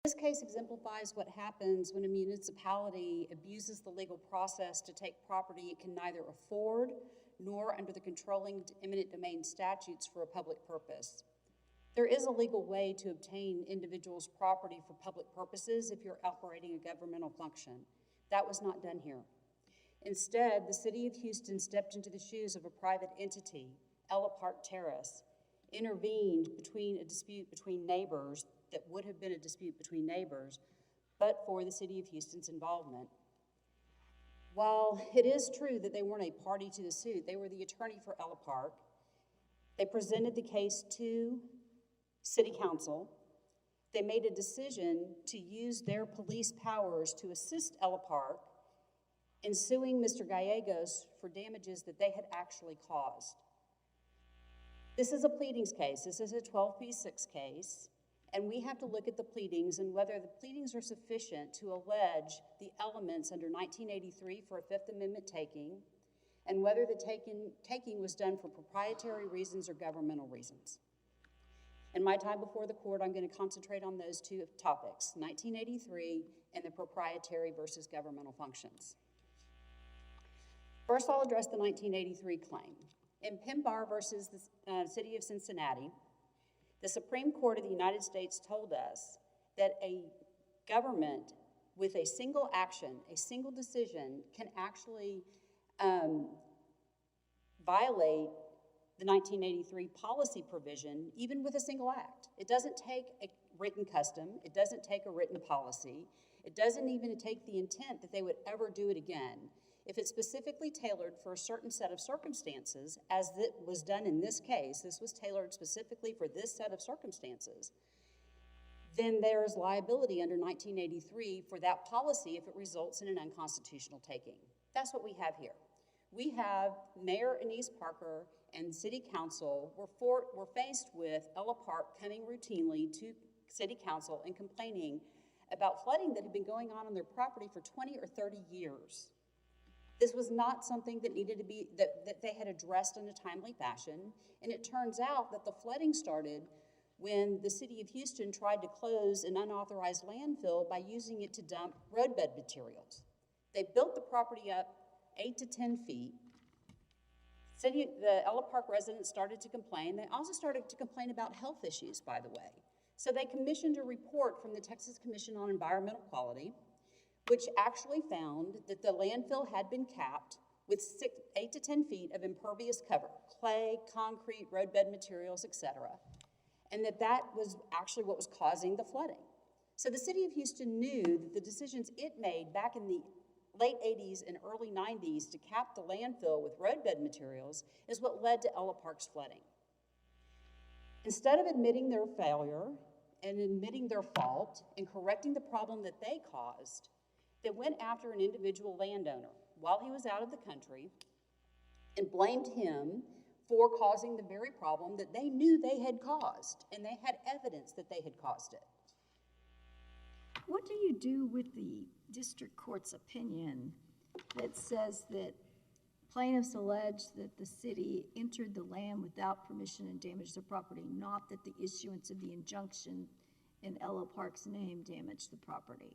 This case exemplifies what happens when a municipality abuses the legal process to take property it can neither afford nor under the controlling eminent domain statutes for a public purpose. There is a legal way to obtain individuals' property for public purposes if you're operating a governmental function. That was not done here. Instead, the City of Houston stepped into the shoes of a private entity, Ella Park Terrace, intervened between a dispute between neighbors that would have been a dispute between neighbors, but for the City of Houston's involvement. While it is true that they weren't a party to the suit, they were the attorney for Ella Park. They presented the case to City Council. They made a decision to use their police powers to assist Ella Park in suing Mr. Gallegos for damages that they had actually caused. This is a pleadings case. This is a 12b6 case, and we have to look at the pleadings and whether the pleadings are sufficient to allege the elements under 1983 for a Fifth Amendment taking, and whether the taking was done for proprietary reasons or governmental reasons. In my time before the court, I'm going to concentrate on those two topics, 1983 and the proprietary versus governmental functions. First, I'll address the 1983 claim. In Pembar versus the City of Cincinnati, the Supreme Court of the United States told us that a government with a single action, a single decision, can actually violate the 1983 policy provision even with a single act. It doesn't take a written custom. It doesn't take a written policy. It doesn't even take the intent that they would ever do it again. If it's specifically tailored for a certain set of circumstances, as it was done in this case, this was tailored specifically for this set of circumstances, then there is liability under 1983 for that policy if it results in an unconstitutional taking. That's what we have here. We have Mayor Anise Parker and City Council were faced with Ella Park coming routinely to City Council and complaining about flooding that had been going on their property for 20 or 30 years. This was not something that needed to be, that they had addressed in a timely fashion, and it turns out that the flooding started when the City of Houston tried to close an unauthorized landfill by using it to dump roadbed materials. They built the property up 8 to 10 feet. The Ella Park residents started to complain. They also started to complain about health issues, by the way. So they commissioned a report from the Texas Commission on Environmental Quality, which actually found that the landfill had been capped with 8 to 10 feet of impervious cover, clay, concrete, roadbed materials, etc., and that was actually what was causing the flooding. So the City of Houston knew that the decisions it made back in the late 80s and early 90s to cap the landfill with roadbed materials is what led to Ella Park's flooding. Instead of admitting their failure and admitting their fault and correcting the problem that they caused, they went after an individual landowner while he was out of the country and blamed him for causing the very problem that they knew they had caused, and they had evidence that they had caused it. What do you do with the district court's opinion that says that plaintiffs allege that the city entered the land without permission and damaged their property, not that the issuance of the injunction in Ella Park's name damaged the property?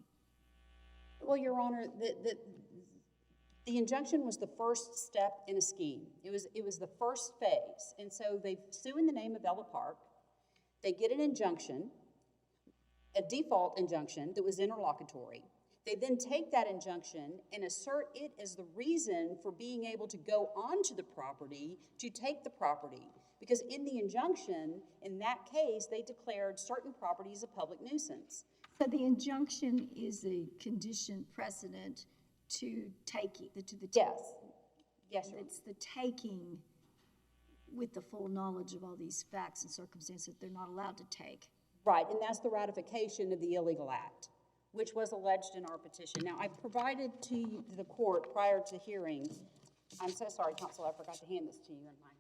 Well, Your Honor, the injunction was the first step in a scheme. It was the first phase. And so they sue in the name of Ella Park. They get an injunction, a default injunction that was interlocutory. They then take that injunction and assert it as the reason for being able to go onto the property to take the property. Because in the injunction, in that case, they declared certain properties a public nuisance. So the injunction is a condition precedent to taking, to the Yes. Yes, Your Honor. It's the taking with the full knowledge of all these facts and circumstances that they're not allowed to take. Right, and that's the ratification of the illegal act, which was alleged in our petition. Now, I provided to the court prior to hearing, I'm so sorry, Counsel, I forgot to hand this to you in mine.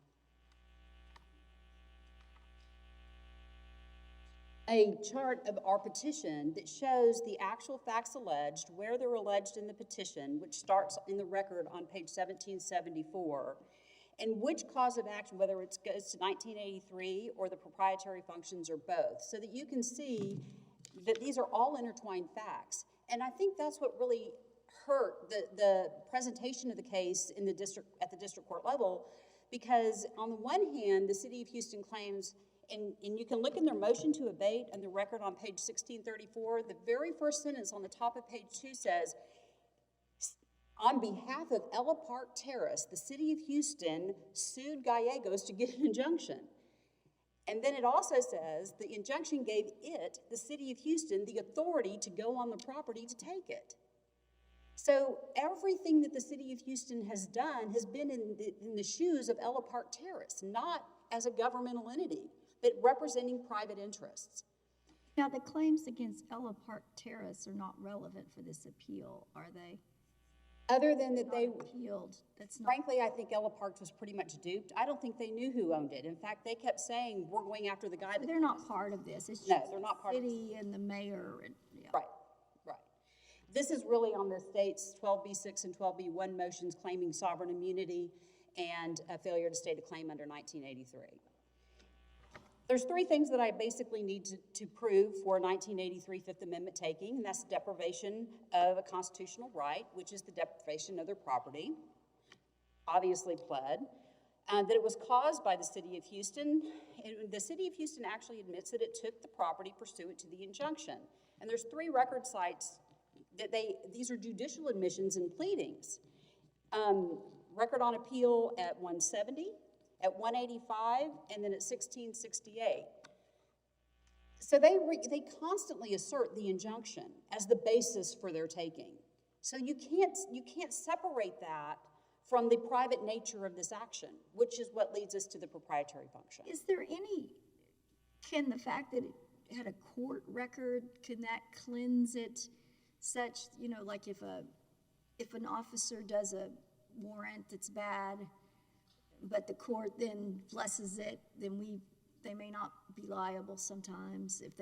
A chart of our petition that shows the actual facts alleged, where they're alleged in the petition, which starts in the record on page 1774, and which cause of action, whether it goes to 1983 or the proprietary functions or both, so that you can see that these are all intertwined facts. And I think that's what really hurt the presentation of the case in the district, at the district court level, because on the one hand, the city of Houston claims, and you can look in their motion to abate and the record on page 1634, the very first sentence on the top of page 2 says, on behalf of Ella Park Terrace, the city of Houston sued Gallegos to get an injunction. And then it also says the injunction gave it, the city of Houston, the authority to go on the property to take it. So everything that the city of Houston has done has been in the shoes of Ella Park Terrace, not as a governmental entity, but representing private interests. Now, the claims against Ella Park Terrace are not relevant for this appeal, are they? Other than that they appealed. That's not. Frankly, I think Ella Park was pretty much duped. I don't think they knew who owned it. In fact, they kept saying, we're going after the guy that... They're not part of this. It's No, just they're not part the of city and the mayor. And, yeah. Right, right. This is really on the state's 12B6 and 12B1 motions claiming sovereign immunity and a failure to state a claim under 1983. There's three things that I basically need to prove for a 1983 Fifth Amendment taking, and that's deprivation of a constitutional right, which is the deprivation of their property, obviously pled, that it was caused by the city of Houston. And the city of Houston actually admits that it took the property pursuant to the injunction. And there's three record sites that these are judicial admissions and pleadings. Record on appeal at 170, at 185, and then at 1668. So they constantly assert the injunction as the basis for their taking. So you can't separate that from the private nature of this action, which is what leads us to the proprietary function. Is there any, can the fact that it had a court record, can that cleanse it such, you know, like if an officer does a warrant that's bad, but the court then blesses it, then they may not be liable sometimes if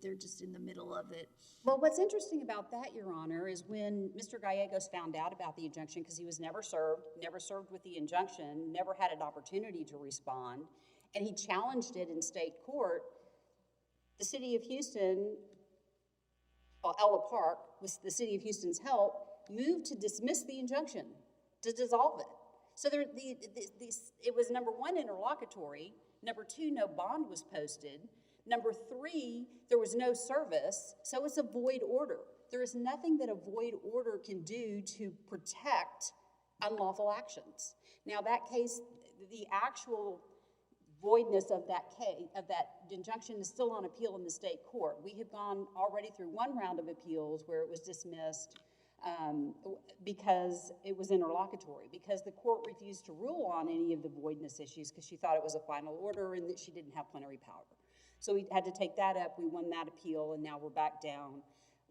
they're just in the middle of it. Well, what's interesting about that, Your Honor, is when Mr. Gallegos found out about the injunction, because he was never served with the injunction, never had an opportunity to respond, and he challenged it in state court, the city of Houston, well, Ella Park, with the city of Houston's help, moved to dismiss the injunction, to dissolve it. So it was, number one, interlocutory. Number two, no bond was posted. Number three, there was no service, so it's a void order. There is nothing that a void order can do to protect unlawful actions. Now, that case, the actual voidness of that case, of that injunction, is still on appeal in the state court. We have gone already through one round of appeals where it was dismissed because it was interlocutory, because the court refused to rule on any of the voidness issues because she thought it was a final order and that she didn't have plenary power. So we had to take that up. We won that appeal, and now we're back down.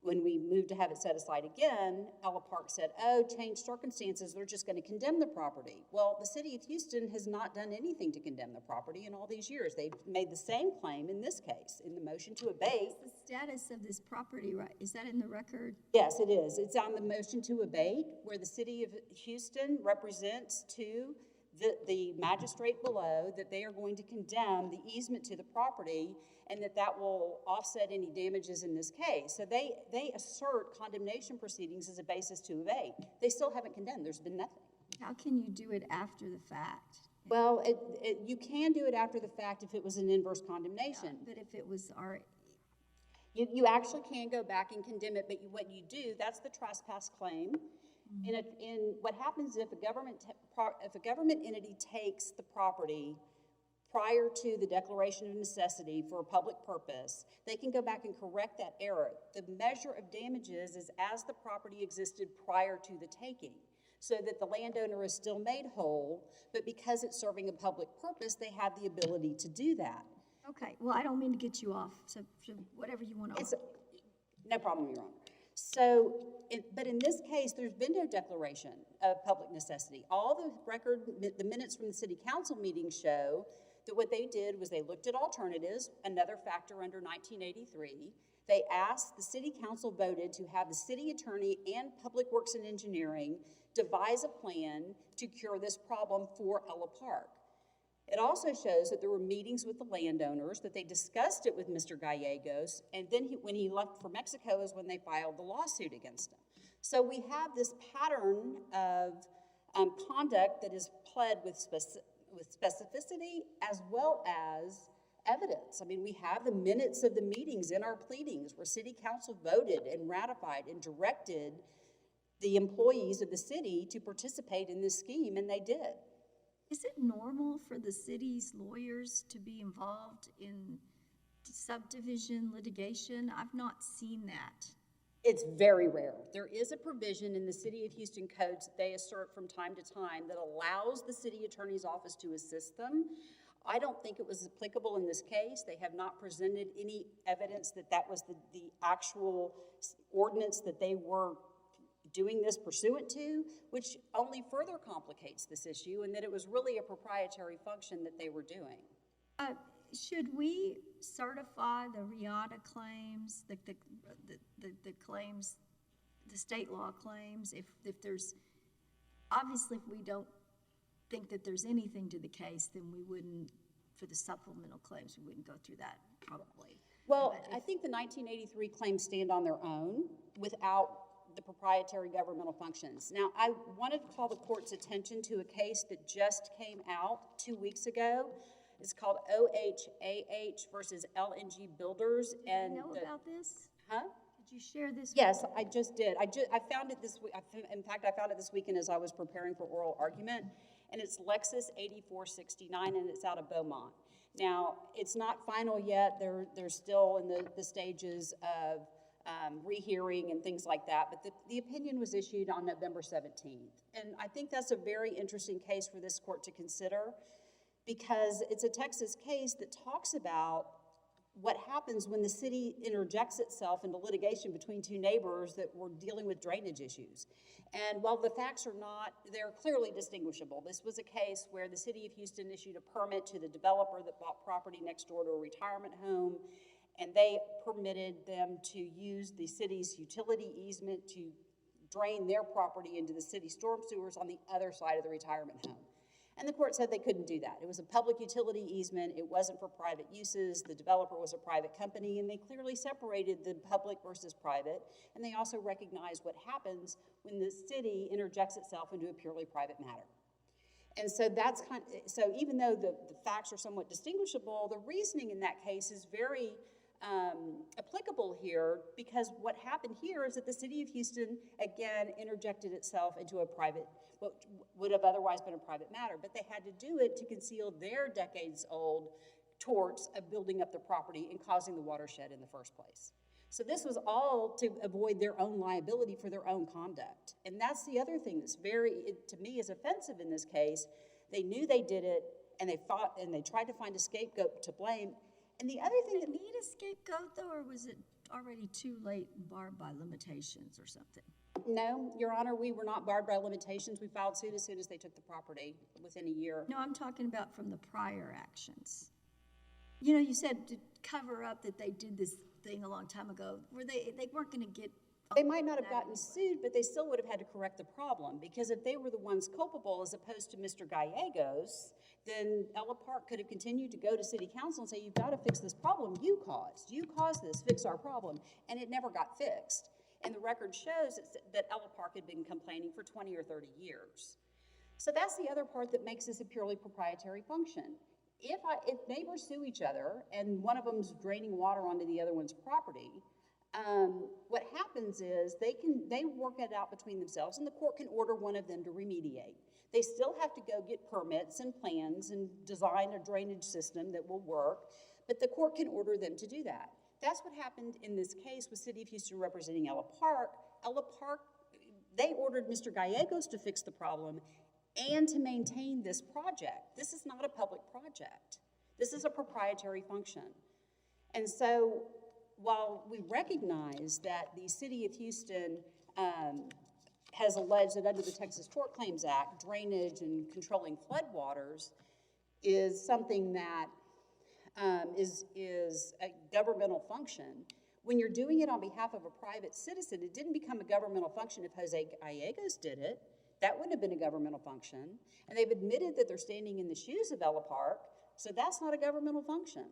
When we moved to have it set aside again, Ella Park said, oh, changed circumstances, they're just going to condemn the property. Well, the city of Houston has not done anything to condemn the property in all these years. They've made the same claim in this case, in the motion to abate. What's the status of this property, right? Is that in the record? Yes, it is. It's on the motion to abate, where the city of Houston represents to the magistrate below that they are going to condemn the easement to the property and that will offset any damages in this case. So they assert condemnation proceedings as a basis to abate. They still haven't condemned. There's been nothing. How can you do it after the fact? Well, you can do it after the fact if it was an inverse condemnation. Yeah, but if it was our... You actually can go back and condemn it, but what you do, that's the trespass claim. In what happens if a government entity takes the property prior to the declaration of necessity for a public purpose, they can go back and correct that error. The measure of damages is as the property existed prior to the taking, so that the landowner is still made whole, but because it's serving a public purpose, they have the ability to do that. Okay, well, I don't mean to get you off, so whatever you want to offer. No problem, Your Honor. So, but in this case, there's been no declaration of public necessity. All the minutes from the city council meeting show that what they did was they looked at alternatives, another factor under 1983. They asked, the city council voted to have the city attorney and public works and engineering devise a plan to cure this problem for Ella Park. It also shows that there were meetings with the landowners, that they discussed it with Mr. Gallegos, and then when he left for Mexico is when they filed the lawsuit against him. So we have this pattern of conduct that is pled with specificity as well as evidence. I mean, we have the minutes of the meetings in our pleadings where city council voted and ratified and directed the employees of the city to participate in this scheme, and they did. Is it normal for the city's lawyers to be involved in subdivision litigation? I've not seen that. It's very rare. There is a provision in the City of Houston codes that they assert from time to time that allows the city attorney's office to assist them. I don't think it was applicable in this case. They have not presented any evidence that that was the actual ordinance that they were doing this pursuant to, which only further complicates this issue, and that it was really a proprietary function that they were doing. Should we certify the RIATA claims, the claims, the state law claims, if there's, obviously if we don't think that there's anything to the case, then we wouldn't, for the supplemental claims, we wouldn't go through that probably. Well, I think the 1983 claims stand on their own without the proprietary governmental functions. Now, I wanted to call the court's attention to a case that just came out 2 weeks ago. It's called OHAH versus LNG Builders. And know about this? Huh? Did you share this? Yes, I just did. I found it this week. In fact, I found it this weekend as I was preparing for oral argument. And it's Lexus 8469, and it's out of Beaumont. Now, it's not final yet. They're still in the stages of rehearing and things like that, but the opinion was issued on November 17th. And I think that's a very interesting case for this court to consider, because it's a Texas case that talks about what happens when the city interjects itself into litigation between two neighbors that were dealing with drainage issues. And while the facts are not, they're clearly distinguishable. This was a case where the city of Houston issued a permit to the developer that bought property next door to a retirement home, and they permitted them to use the city's utility easement to drain their property into the city storm sewers on the other side of the retirement home. And the court said they couldn't do that. It was a public utility easement. It wasn't for private uses. The developer was a private company, and they clearly separated the public versus private. And they also recognized what happens when the city interjects itself into a purely private matter. And so that's so even though the facts are somewhat distinguishable, the reasoning in that case is very applicable here, because what happened here is that the city of Houston, again, interjected itself into a private, what would have otherwise been a private matter, but they had to do it to conceal their decades-old torts of building up the property and causing the watershed in the first place. So this was all to avoid their own liability for their own conduct. And that's the other thing that's to me, is offensive in this case. They knew they did it, and they fought, and they tried to find a scapegoat to blame. And the other thing, did it need a scapegoat though, or was it already too late and barred by limitations or something? No, Your Honor, we were not barred by limitations. We filed suit as soon as they took the property within a year. No, I'm talking about from the prior actions. You know, you said to cover up that they did this thing a long time ago. They weren't going to get... They might not have gotten sued, but they still would have had to correct the problem, because if they were the ones culpable as opposed to Mr. Gallegos, then Ella Park could have continued to go to city council and say, you've got to fix this problem you caused this, fix our problem, and it never got fixed. And the record shows that Ella Park had been complaining for 20 or 30 years. So that's the other part that makes this a purely proprietary function. If neighbors sue each other and one of them's draining water onto the other one's property, what happens is they work it out between themselves, and the court can order one of them to remediate. They still have to go get permits and plans and design a drainage system that will work, but the court can order them to do that. That's what happened in this case with City of Houston representing Ella Park. Ella Park, they ordered Mr. Gallegos to fix the problem and to maintain this project. This is not a public project. This is a proprietary function. And so while we recognize that the City of Houston has alleged that under the Texas Tort Claims Act, drainage and controlling floodwaters is something that is a governmental function, when you're doing it on behalf of a private citizen, it didn't become a governmental function if Jose Gallegos did it. That wouldn't have been a governmental function. And they've admitted that they're standing in the shoes of Ella Park, so that's not a governmental function.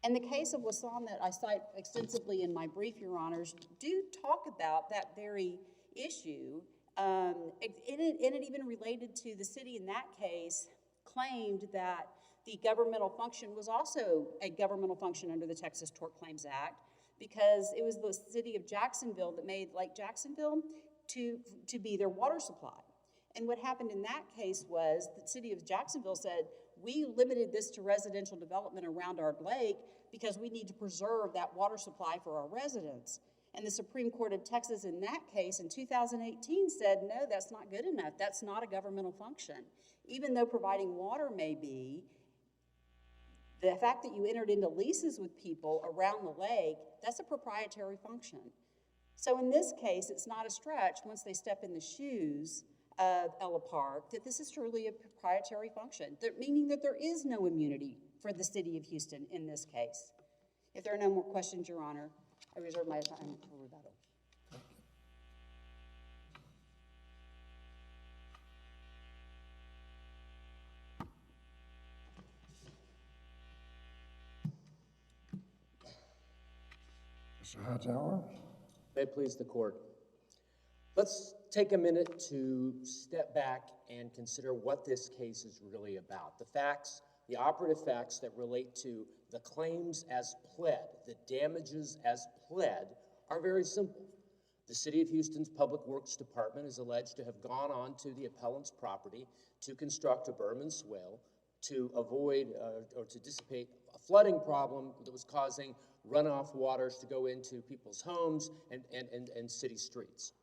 And the case of Wasson that I cite extensively in my brief, Your Honors, do talk about that very issue. And it even related to the city in that case claimed that the governmental function was also a governmental function under the Texas Tort Claims Act because it was the city of Jacksonville that made Lake Jacksonville to be their water supply. And what happened in that case was the city of Jacksonville said, we limited this to residential development around our lake because we need to preserve that water supply for our residents. And the Supreme Court of Texas in that case in 2018 said, no, that's not good enough. That's not a governmental function. Even though providing water may be, the fact that you entered into leases with people around the lake, that's a proprietary function. So in this case, it's not a stretch once they step in the shoes of Ella Park that this is truly a proprietary function, meaning that there is no immunity for the city of Houston in this case. If there are no more questions, Your Honor, I reserve my time for rebuttal. Mr. Hightower. May it please the court. Let's take a minute to step back and consider what this case is really about. The facts, the operative facts that relate to the claims as pled, the damages as pled, are very simple. The City of Houston's Public Works Department is alleged to have gone on to the appellant's property to construct a berm and swale to avoid or to dissipate a flooding problem that was causing runoff waters to go into people's homes and city streets.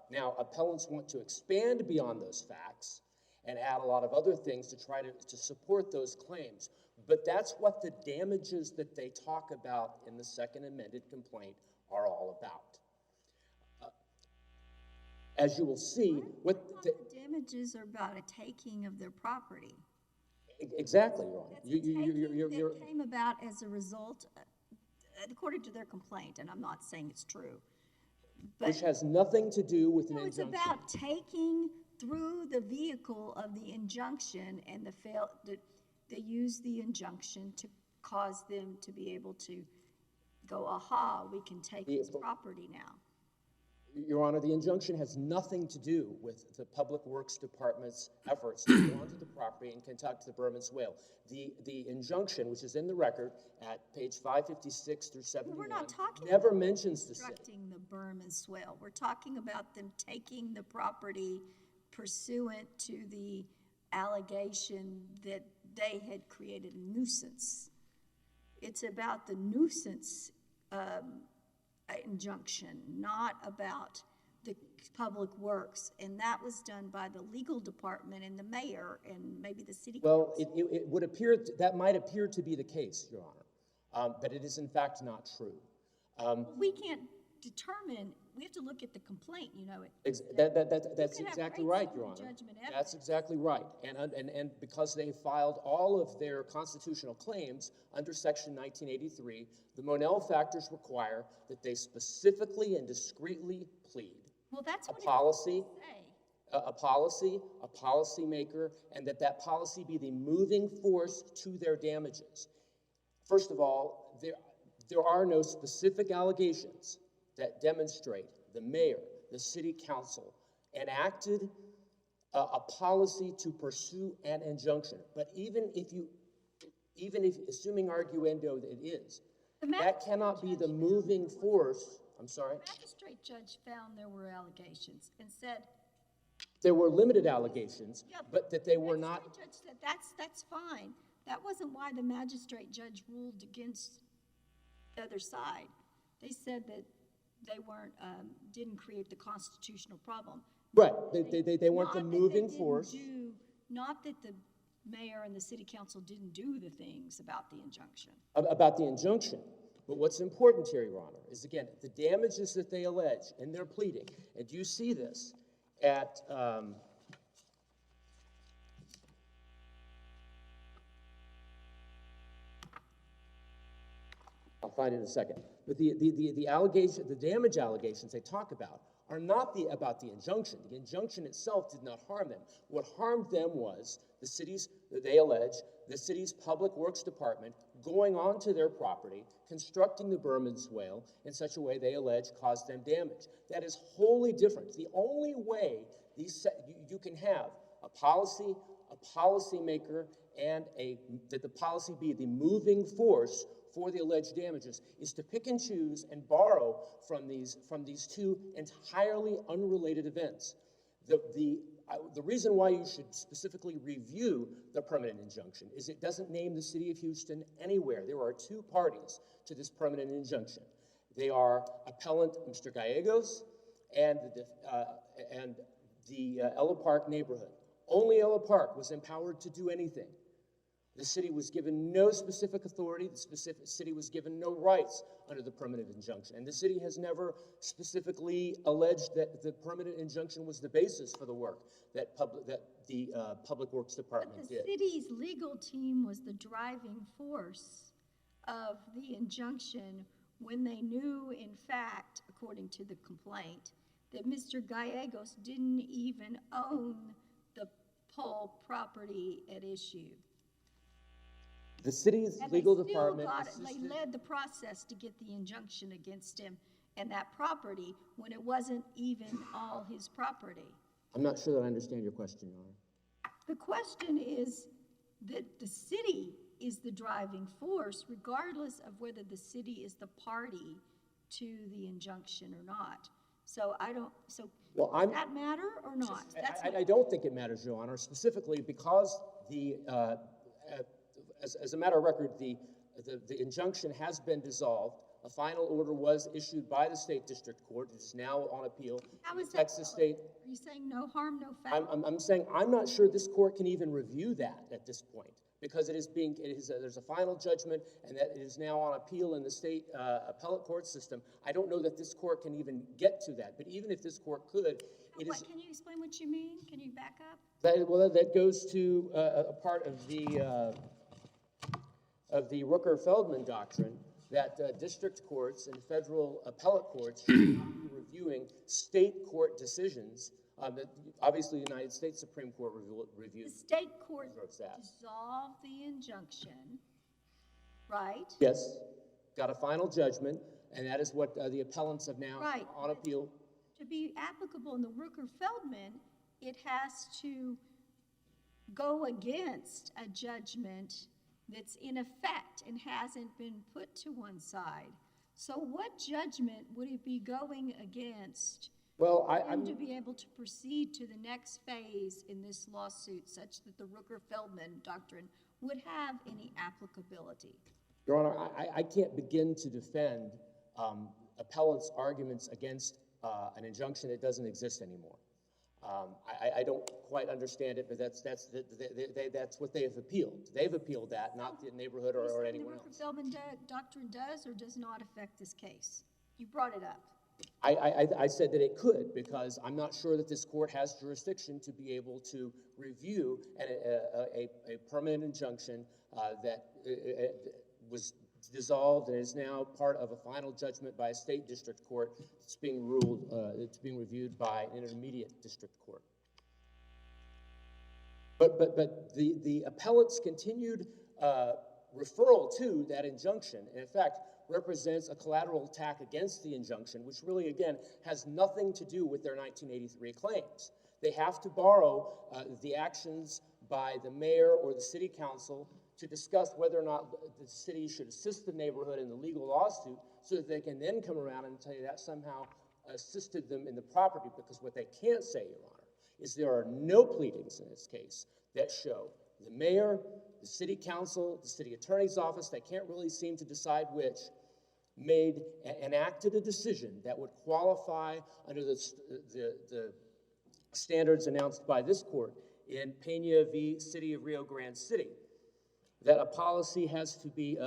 Now, appellants want to expand beyond those facts and add a lot of other things to try to support those claims. But that's what the damages that they talk about in the second amended complaint are all about. As you will see, what the damages are about a taking of their property. Exactly, Your Honor. That came about as a result, according to their complaint, and I'm not saying it's true. But which has nothing to do with an injunction. It's about taking through the vehicle of the injunction and they use the injunction to cause them to be able to go, aha, we can take this property now. Your Honor, the injunction has nothing to do with the Public Works Department's efforts to go onto the property and conduct the berm and swale. The injunction, which is in the record at page 556 through 71, we're not talking never about mentions the city. Constructing the berm and swale. We're talking about them taking the property pursuant to the allegation that they had created a nuisance. It's about the nuisance injunction, not about the public works, and that was done by the legal department and the mayor and maybe the city council. Well, it would appear, that might appear to be the case, Your Honor, but it is in fact not true. We can't determine, we have to look at the complaint, you know. That's exactly right, Your Honor. That's exactly right. And because they filed all of their constitutional claims under Section 1983, the Monell factors require that they specifically and discreetly plead a policy, a policymaker, and that policy be the moving force to their damages. First of all, there are no specific allegations that demonstrate the mayor, the city council, enacted a policy to pursue an injunction. But even if, assuming arguendo that it is, that cannot be the moving force. I'm sorry? The magistrate judge found there were allegations and said... There were limited allegations, but that they were not... The magistrate judge said, that's fine. That wasn't why the magistrate judge ruled against the other side. They said that they weren't, didn't create the constitutional problem. Right. They weren't the moving force. Not that the mayor and the city council didn't do the things about the injunction. About the injunction. But what's important here, Your Honor, is again, the damages that they allege in their pleading, and you see this at, I'll find it in a second. But the allegation, the damage allegations they talk about are not about the injunction. The injunction itself did not harm them. What harmed them was the city's, they allege, the city's public works department going onto their property, constructing the berm swale in such a way they allege caused them damage. That is wholly different. The only way you can have a policymaker, and that the policy be the moving force for the alleged damages is to pick and choose and borrow from these two entirely unrelated events. The reason why you should specifically review the permanent injunction is it doesn't name the city of Houston anywhere. There are two parties to this permanent injunction. They are appellant Mr. Gallegos and the Ella Park neighborhood. Only Ella Park was empowered to do anything. The city was given no specific authority. The city was given no rights under the permanent injunction. And the city has never specifically alleged that the permanent injunction was the basis for the work that the Public Works Department did. But the city's legal team was the driving force of the injunction when they knew, in fact, according to the complaint, that Mr. Gallegos didn't even own the pole property at issue. The city's legal department They led the process to get the injunction against him and that property when it wasn't even all his property. I'm not sure that I understand your question, Your Honor. The question is that the city is the driving force, regardless of whether the city is the party to the injunction or not. So does that matter or not? I don't think it matters, Your Honor, specifically because as a matter of record, the injunction has been dissolved. A final order was issued by the State District Court. It is now on appeal. How is that? Texas State. Are you saying no harm, no foul? I'm saying I'm not sure this court can even review that at this point because there's a final judgment and that it is now on appeal in the state appellate court system. I don't know that this court can even get to that. But even if this court could, Can you explain what you mean? Can you back up? That goes to a part of the Rooker-Feldman doctrine that district courts and federal appellate courts should not be reviewing state court decisions that obviously the United States Supreme Court reviews. The state court dissolved the injunction, right? Yes, got a final judgment, and that is what the appellants have now on appeal. To be applicable in the Rooker-Feldman, it has to go against a judgment that's in effect and hasn't been put to one side. So what judgment would it be going against to be able to proceed to the next phase in this lawsuit such that the Rooker-Feldman doctrine would have any applicability? Your Honor, I can't begin to defend appellants' arguments against an injunction that doesn't exist anymore. I don't quite understand it, but that's what they have appealed. They've appealed that, not the neighborhood or anyone else. The Rooker-Feldman doctrine does or does not affect this case? You brought it up. I said that it could because I'm not sure that this court has jurisdiction to be able to review a permanent injunction that was dissolved and is now part of a final judgment by a state district court. It's being reviewed by an intermediate district court. But the appellate's continued referral to that injunction, and in fact, represents a collateral attack against the injunction, which really, again, has nothing to do with their 1983 claims. They have to borrow the actions by the mayor or the city council to discuss whether or not the city should assist the neighborhood in the legal lawsuit so that they can then come around and tell you that somehow assisted them in the property, because what they can't say, Your Honor, is there are no pleadings in this case that show the mayor, the city council, the city attorney's office, they can't really seem to decide which, enacted a decision that would qualify under the standards announced by this court in Pena v. City of Rio Grande City, that a policy has to be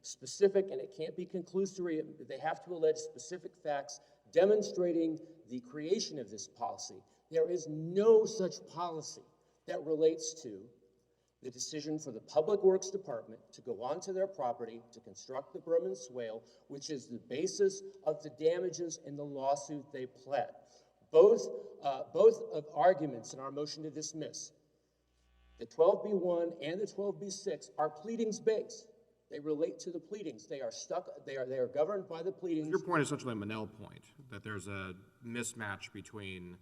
specific and it can't be conclusory. They have to allege specific facts demonstrating the creation of this policy. There is no such policy that relates to the decision for the Public Works Department to go onto their property to construct the berm and swale, which is the basis of the damages in the lawsuit they pled. Both of arguments in our motion to dismiss, the 12B1 and the 12B6, are pleadings-based. They relate to the pleadings. They are governed by the pleadings. Your point is essentially a Monell point, that there's a mismatch between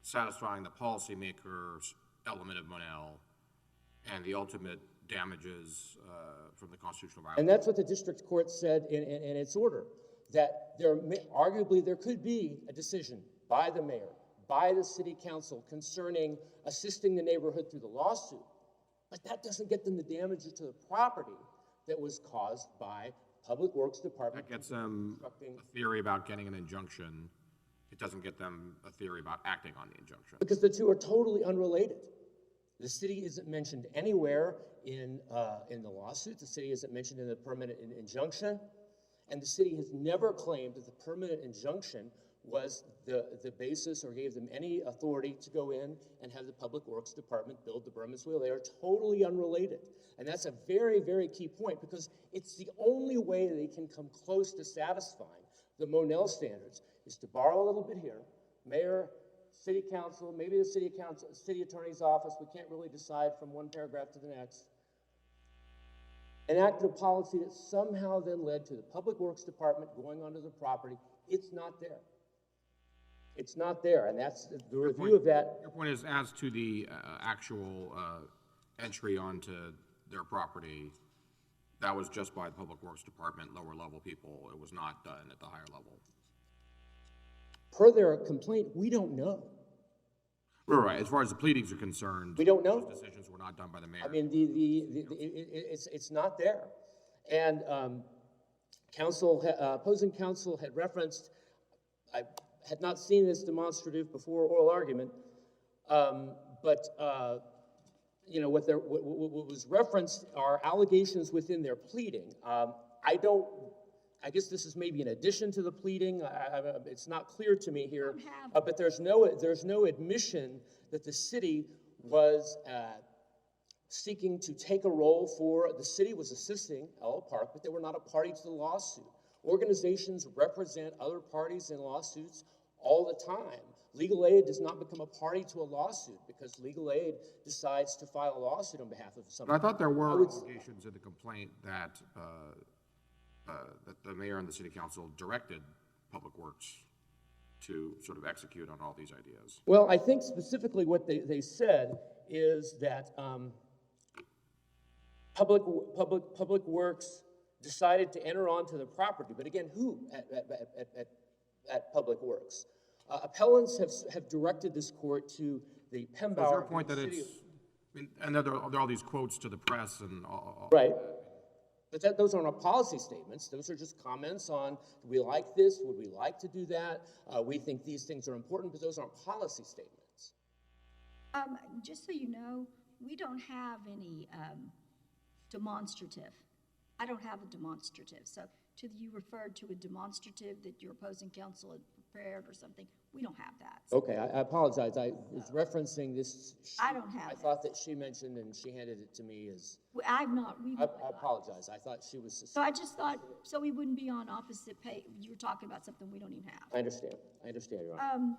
satisfying the policymaker's element of Monell and the ultimate damages from the constitutional violation. And that's what the district court said in its order, that arguably there could be a decision by the mayor, by the city council concerning assisting the neighborhood through the lawsuit, but that doesn't get them the damages to the property that was caused by Public Works Department. That gets them a theory about getting an injunction. It doesn't get them a theory about acting on the injunction. Because the two are totally unrelated. The city isn't mentioned anywhere in the lawsuit. The city isn't mentioned in the permanent injunction. And the city has never claimed that the permanent injunction was the basis or gave them any authority to go in and have the Public Works Department build the berm and swale. They are totally unrelated. And that's a very, very key point, because it's the only way they can come close to satisfying the Monell standards is to borrow a little bit here, mayor, city council, maybe the city attorney's office, we can't really decide from one paragraph to the next, enacted a policy that somehow then led to the Public Works Department going onto the property. It's not there. It's not there, and that's the review of that. Your point is, as to the actual entry onto their property, that was just by the Public Works Department, lower level people. It was not done at the higher level. Per their complaint, we don't know. Right. As far as the pleadings are concerned, we don't know. Those decisions were not done by the mayor. I mean, it's not there. And opposing counsel had referenced, I had not seen this demonstrative before oral argument, but you know, what was referenced are allegations within their pleading. I guess this is maybe in addition to the pleading. It's not clear to me here, but there's no admission that the city was seeking to take a role for. The city was assisting LL Park, but they were not a party to the lawsuit. Organizations represent other parties in lawsuits all the time. Legal aid does not become a party to a lawsuit because legal aid decides to file a lawsuit on behalf of somebody. But I thought there were allegations in the complaint that that the mayor and the city council directed Public Works to sort of execute on all these ideas. Well, I think specifically what they said is that Public Works decided to enter onto the property. But again, who at Public Works? Appellants have directed this court to the Pembauer. So is your point that it's, I mean, and there are all these quotes to the press and all. Right. But those aren't policy statements. Those are just comments on, do we like this? Would we like to do that? We think these things are important, but those aren't policy statements. Just so you know, we don't have any demonstrative. I don't have a demonstrative. So you referred to a demonstrative that your opposing counsel had prepared or something. We don't have that. So. Okay, I apologize. I was referencing this. I don't have it. I thought that she mentioned and she handed it to me as. I've not. I apologize. I thought she was. So I just thought, so we wouldn't be on opposite page. You were talking about something we don't even have. I understand, Your Honor.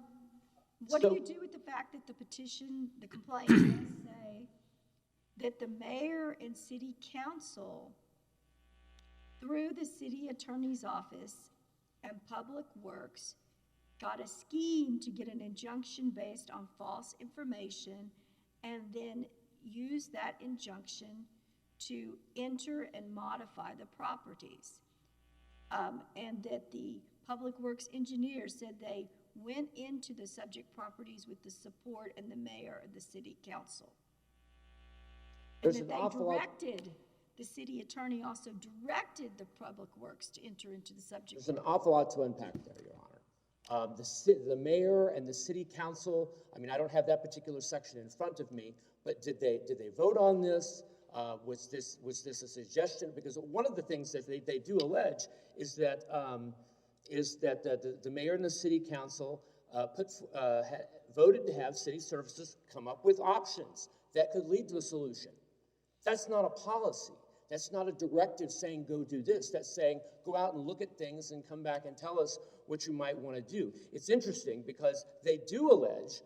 What do you do with the fact that the petition, the complaint, does say that the mayor and city council, through the city attorney's office and Public Works, got a scheme to get an injunction based on false information and then use that injunction to enter and modify the properties. And that the Public Works engineer said they went into the subject properties with the support and the mayor and the city council. And that they directed, the city attorney also directed the Public Works to enter into the subject. There's an awful lot to unpack there, Your Honor. The mayor and the city council, I mean, I don't have that particular section in front of me, but did they vote on this? Was this a suggestion? Because one of the things that they do allege is that the mayor and the city council voted to have city services come up with options that could lead to a solution. That's not a policy. That's not a directive saying go do this. That's saying go out and look at things and come back and tell us what you might want to do. It's interesting because they do allege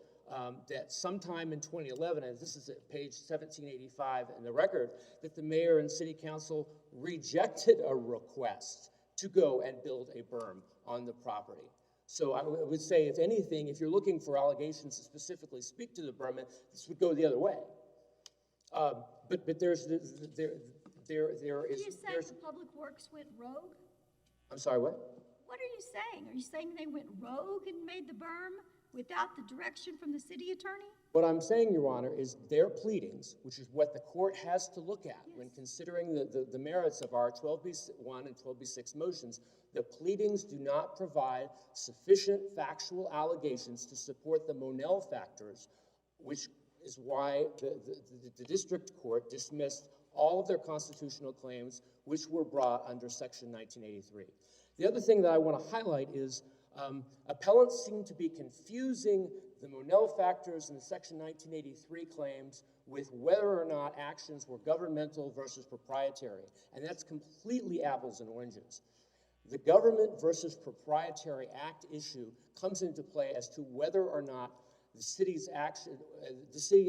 that sometime in 2011, and this is at page 1785 in the record, that the mayor and city council rejected a request to go and build a berm on the property. So I would say, if anything, if you're looking for allegations to specifically speak to the berm, this would go the other way. But there is. Are you saying the Public Works went rogue? I'm sorry, what? What are you saying? Are you saying they went rogue and made the berm without the direction from the city attorney? What I'm saying, Your Honor, is their pleadings, which is what the court has to look at when considering the merits of our 12B1 and 12B6 motions. The pleadings do not provide sufficient factual allegations to support the Monell factors, which is why the district court dismissed all of their constitutional claims which were brought under Section 1983. The other thing that I want to highlight is appellants seem to be confusing the Monell factors and the Section 1983 claims with whether or not actions were governmental versus proprietary, and that's completely apples and oranges. The Government versus Proprietary Act issue comes into play as to whether or not the city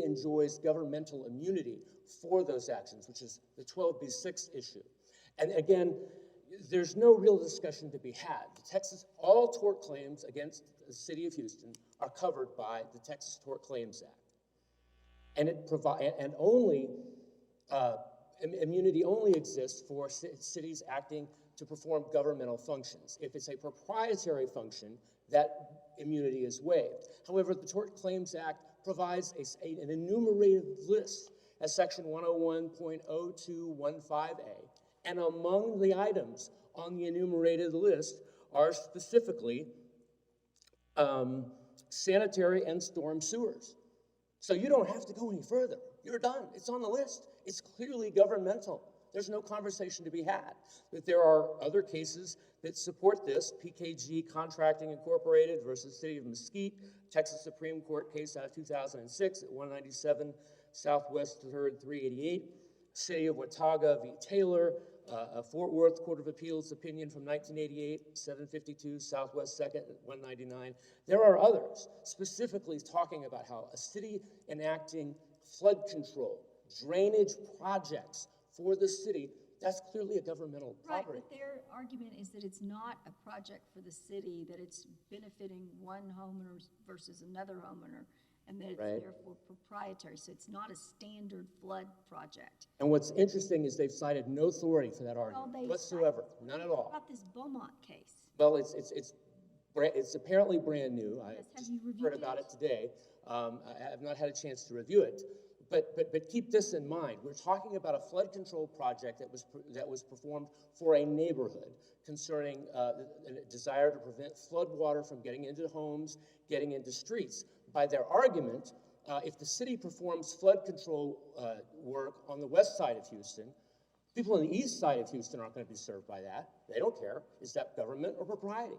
enjoys governmental immunity for those actions, which is the 12B6 issue. And again, there's no real discussion to be had. All tort claims against the city of Houston are covered by the Texas Tort Claims Act. And immunity only exists for cities acting to perform governmental functions. If it's a proprietary function, that immunity is waived. However, the Tort Claims Act provides an enumerated list as Section 101.0215A, and among the items on the enumerated list are specifically sanitary and storm sewers. So you don't have to go any further. You're done. It's on the list. It's clearly governmental. There's no conversation to be had. But there are other cases that support this. PKG Contracting Incorporated versus City of Mesquite, Texas Supreme Court case out of 2006 at 197 Southwest 3rd 388. City of Watauga v. Taylor, a Fort Worth Court of Appeals opinion from 1988, 752 Southwest 2nd at 199. There are others specifically talking about how a city enacting flood control, drainage projects for the city, that's clearly a governmental property. Right, but their argument is that it's not a project for the city, that it's benefiting one homeowner versus another homeowner, and that it's therefore proprietary. So it's not a standard flood project. And what's interesting is they've cited no authority for that argument whatsoever, none at all. What about this Beaumont case? Well, it's apparently brand new. Yes, I have you reviewed heard about it today. I have not had a chance to review it. But keep this in mind. We're talking about a flood control project that was performed for a neighborhood concerning a desire to prevent flood water from getting into homes, getting into streets. By their argument, if the city performs flood control work on the west side of Houston, people on the east side of Houston aren't going to be served by that. They don't care. Is that government or propriety?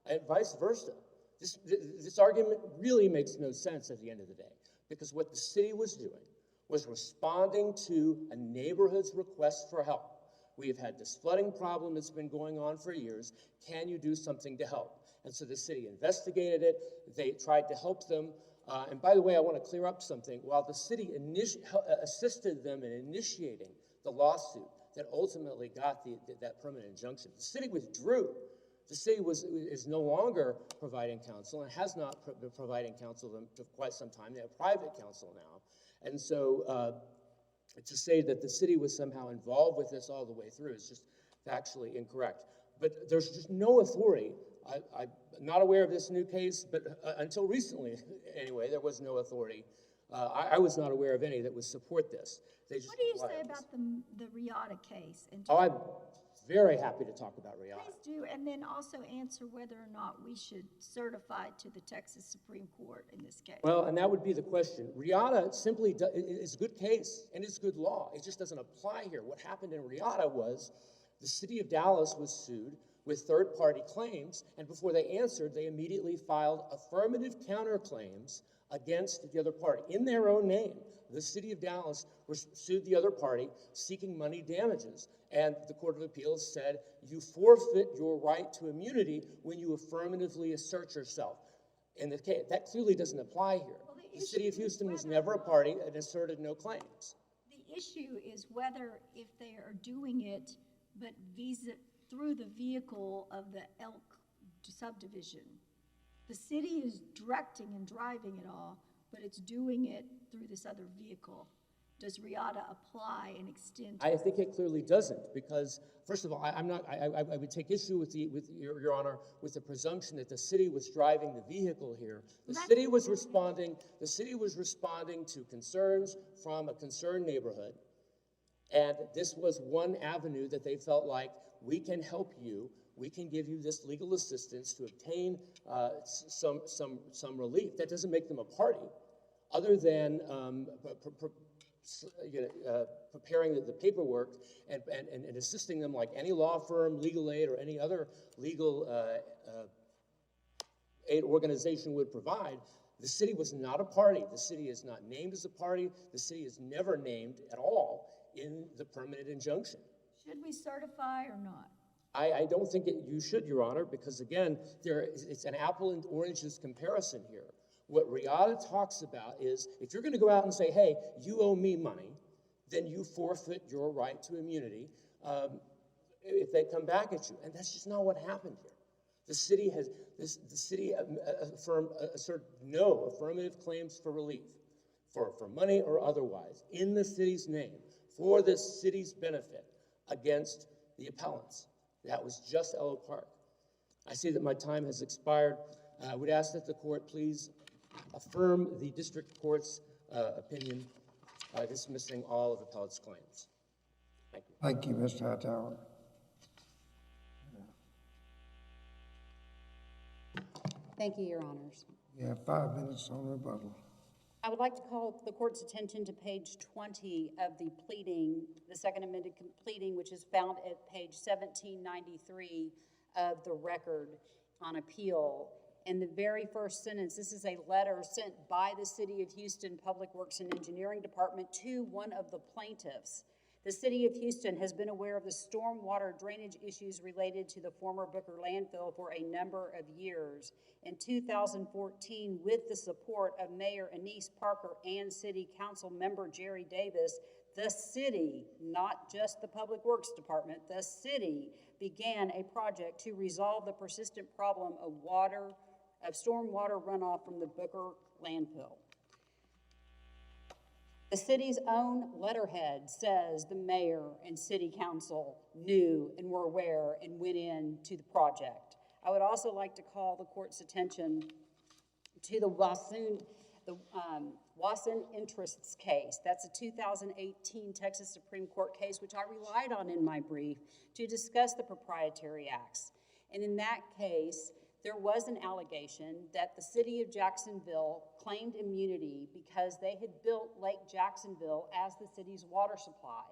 And vice versa. This argument really makes no sense at the end of the day, because what the city was doing was responding to a neighborhood's request for help. We have had this flooding problem that's been going on for years. Can you do something to help? And so the city investigated it. They tried to help them. And by the way, I want to clear up something. While the city assisted them in initiating the lawsuit that ultimately got that permanent injunction, the city withdrew. The city is no longer providing counsel and has not been providing counsel for quite some time. They have private counsel now. And so to say that the city was somehow involved with this all the way through is just factually incorrect. But there's just no authority. I'm not aware of this new case, but until recently, anyway, there was no authority. I was not aware of any that would support this. What do you say about the Riata case? I'm very happy to talk about Riata. Please do, and then also answer whether or not we should certify to the Texas Supreme Court in this case. Well, and that would be the question. Riata simply is a good case, and it's good law. It just doesn't apply here. What happened in Riata was the city of Dallas was sued with third-party claims, and before they answered, they immediately filed affirmative counterclaims against the other party in their own name. The city of Dallas sued the other party seeking money damages, and the Court of Appeals said you forfeit your right to immunity when you affirmatively assert yourself. In the case, that clearly doesn't apply here. Well, the city of Houston was never a party and asserted no claims. The issue is whether if they are doing it, but through the vehicle of the Elk subdivision. The city is directing and driving it all, but it's doing it through this other vehicle. Does RIATA apply and extend? I think it clearly doesn't, because first of all, I would take issue with Your Honor, with the presumption that the city was driving the vehicle here. The city was responding to concerns from a concerned neighborhood, and this was one avenue that they felt like, we can help you, we can give you this legal assistance to obtain some relief. That doesn't make them a party, other than preparing the paperwork and assisting them like any law firm, legal aid, or any other legal aid organization would provide. The city was not a party. The city is not named as a party. The city is never named at all in the permanent injunction. Should we certify or not? I don't think you should, Your Honor, because again, it's an apple and oranges comparison here. What RIATA talks about is, if you're going to go out and say, hey, you owe me money, then you forfeit your right to immunity if they come back at you. And that's just not what happened here. The city asserted no affirmative claims for relief, for money or otherwise, in the city's name, for the city's benefit against the appellants. That was just Elo Park. I see that my time has expired. I would ask that the court please affirm the district court's opinion dismissing all of the appellate's claims. Thank you. Thank you, Mr. Hightower. Thank you, Your Honors. You have 5 minutes on rebuttal. I would like to call the court's attention to page 20 of the pleading, the second amended pleading, which is found at page 1793 of the record on appeal. In the very first sentence, this is a letter sent by the City of Houston Public Works and Engineering Department to one of the plaintiffs. The City of Houston has been aware of the stormwater drainage issues related to the former Booker landfill for a number of years. In 2014, with the support of Mayor Anise Parker and City Council member Jerry Davis, the city, not just the Public Works Department, the city began a project to resolve the persistent problem of stormwater runoff from the Booker landfill. The city's own letterhead says the mayor and city council knew and were aware and went into the project. I would also like to call the court's attention to the Wasson Interests case. That's a 2018 Texas Supreme Court case, which I relied on in my brief to discuss the proprietary acts. And in that case, there was an allegation that the city of Jacksonville claimed immunity because they had built Lake Jacksonville as the city's water supply.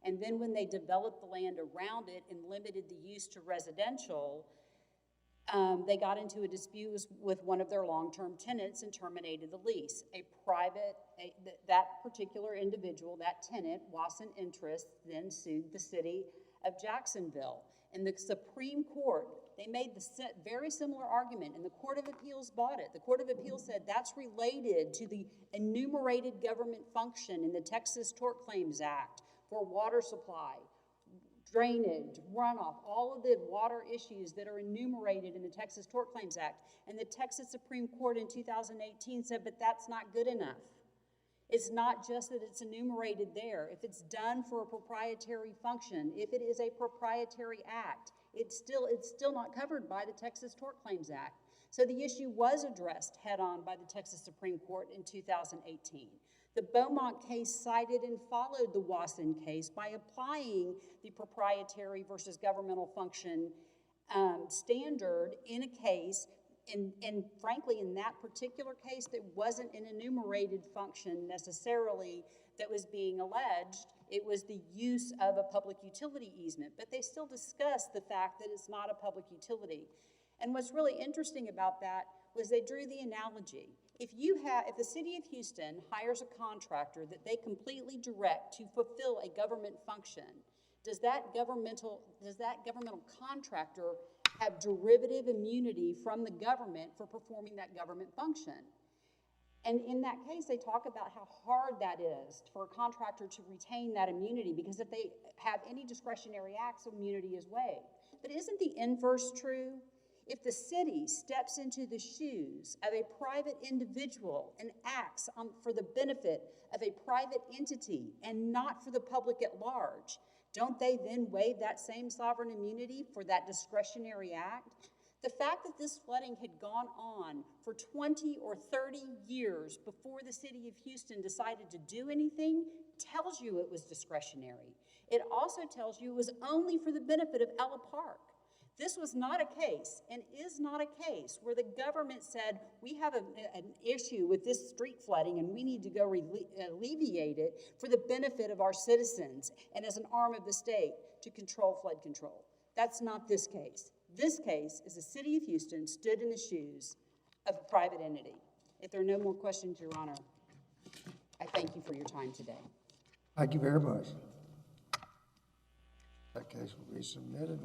And then when they developed the land around it and limited the use to residential, they got into a dispute with one of their long-term tenants and terminated the lease. That particular individual, that tenant, Wasson Interests, then sued the city of Jacksonville. And the Supreme Court, they made the very similar argument, and the Court of Appeals bought it. The Court of Appeals said that's related to the enumerated government function in the Texas Tort Claims Act for water supply, drainage, runoff, all of the water issues that are enumerated in the Texas Tort Claims Act. And the Texas Supreme Court in 2018 said, but that's not good enough. It's not just that it's enumerated there. If it's done for a proprietary function, if it is a proprietary act, it's still not covered by the Texas Tort Claims Act. So the issue was addressed head-on by the Texas Supreme Court in 2018. The Beaumont case cited and followed the Wasson case by applying the proprietary versus governmental function standard in a case, and frankly, in that particular case, that wasn't an enumerated function necessarily. that was being alleged. It was the use of a public utility easement, but they still discussed the fact that it's not a public utility. And what's really interesting about that was they drew the analogy. If the city of Houston hires a contractor that they completely direct to fulfill a government function, does that governmental contractor have derivative immunity from the government for performing that government function? And in that case, they talk about how hard that is for a contractor to retain that immunity, because if they have any discretionary acts, immunity is waived. But isn't the inverse true? If the city steps into the shoes of a private individual and acts for the benefit of a private entity and not for the public at large, don't they then waive that same sovereign immunity for that discretionary act? The fact that this flooding had gone on for 20 or 30 years before the city of Houston decided to do anything tells you it was discretionary. It also tells you it was only for the benefit of Ella Park. This was not a case, and is not a case, where the government said, we have an issue with this street flooding and we need to go alleviate it for the benefit of our citizens and as an arm of the state to control flood control. That's not this case. This case is the city of Houston stood in the shoes of a private entity. If there are no more questions, Your Honor, I thank you for your time today. Thank you very much. That case will be submitted.